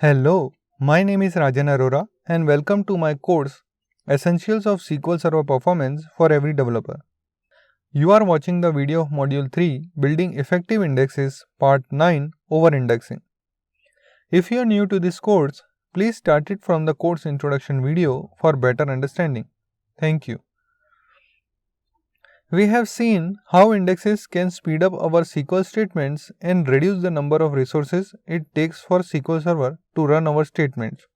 Hello, my name is Rajan Arora and welcome to my course Essentials of SQL Server Performance for Every Developer. You are watching the video of Module 3 Building Effective Indexes Part 9 Over Indexing. If you are new to this course, please start it from the course introduction video for better understanding. Thank you. We have seen how indexes can speed up our SQL statements and reduce the number of resources it takes for SQL Server to run our statements.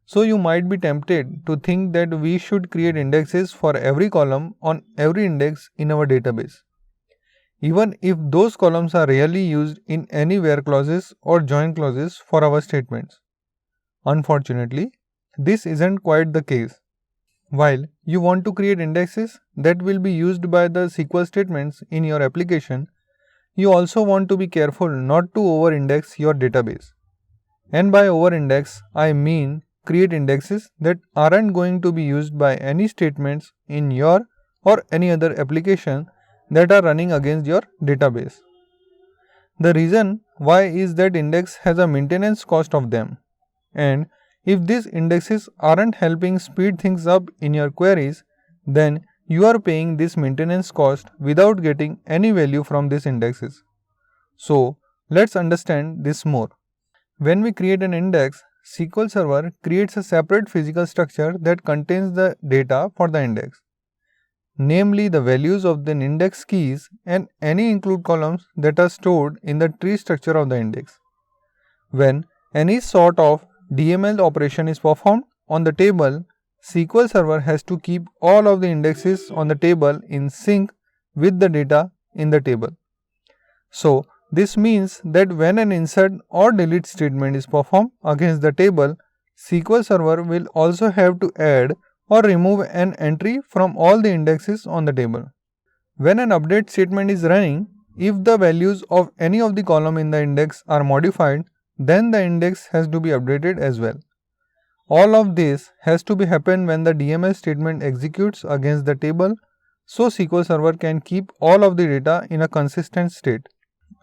So you might be tempted to think that we should create indexes for every column on every index in our database, even if those columns are rarely used in any where clauses or join clauses for our statements. Unfortunately, this isn't quite the case. While you want to create indexes that will be used by the SQL statements in your application, you also want to be careful not to over-index your database. And by over-index, I mean create indexes that aren't going to be used by any statements in your or any other application that are running against your database. The reason why is that index has a maintenance cost of them, and if these indexes aren't helping speed things up in your queries, then you are paying this maintenance cost without getting any value from these indexes. So let's understand this more. When we create an index, SQL Server creates a separate physical structure that contains the data for the index, namely the values of the index keys and any include columns that are stored in the tree structure of the index. When any sort of DML operation is performed on the table, SQL Server has to keep all of the indexes on the table in sync with the data in the table. So this means that when an insert or delete statement is performed against the table, SQL Server will also have to add or remove an entry from all the indexes on the table. When an update statement is running, if the values of any of the column in the index are modified, then the index has to be updated as well. All of this has to be happen when the DML statement executes against the table, so SQL Server can keep all of the data in a consistent state.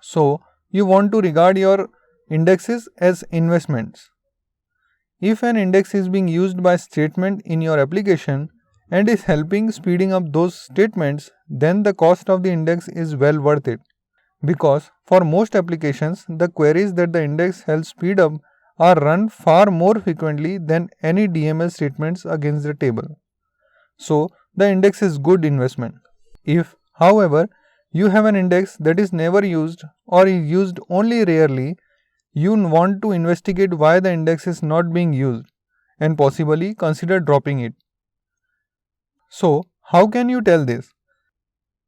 So you want to regard your indexes as investments. If an index is being used by statement in your application and is helping speeding up those statements, then the cost of the index is well worth it. Because for most applications, the queries that the index helps speed up are run far more frequently than any DML statements against the table. So the index is good investment. If, however, you have an index that is never used or is used only rarely, you want to investigate why the index is not being used and possibly consider dropping it. So how can you tell this?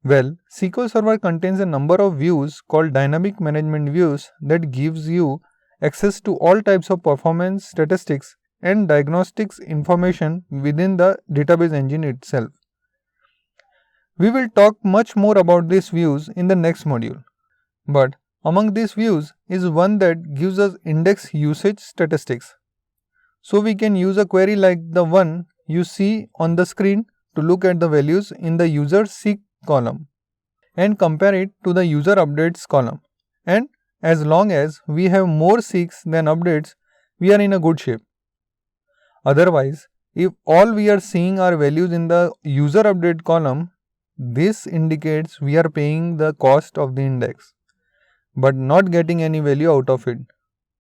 Well, SQL Server contains a number of views called dynamic management views that gives you access to all types of performance statistics and diagnostics information within the database engine itself. We will talk much more about these views in the next module. But among these views is one that gives us index usage statistics. So we can use a query like the one you see on the screen to look at the values in the user seek column and compare it to the user updates column, and as long as we have more seeks than updates, we are in a good shape. Otherwise, if all we are seeing are values in the user update column, this indicates we are paying the cost of the index but not getting any value out of it.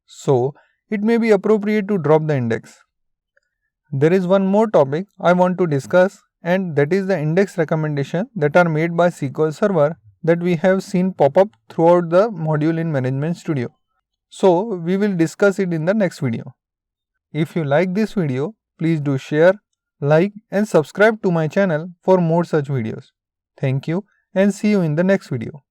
So it may be appropriate to drop the index. There is one more topic I want to discuss, and that is the index recommendation that are made by SQL Server that we have seen pop up throughout the module in Management Studio. So we will discuss it in the next video. If you like this video, please do share, like and subscribe to my channel for more such videos. Thank you and see you in the next video.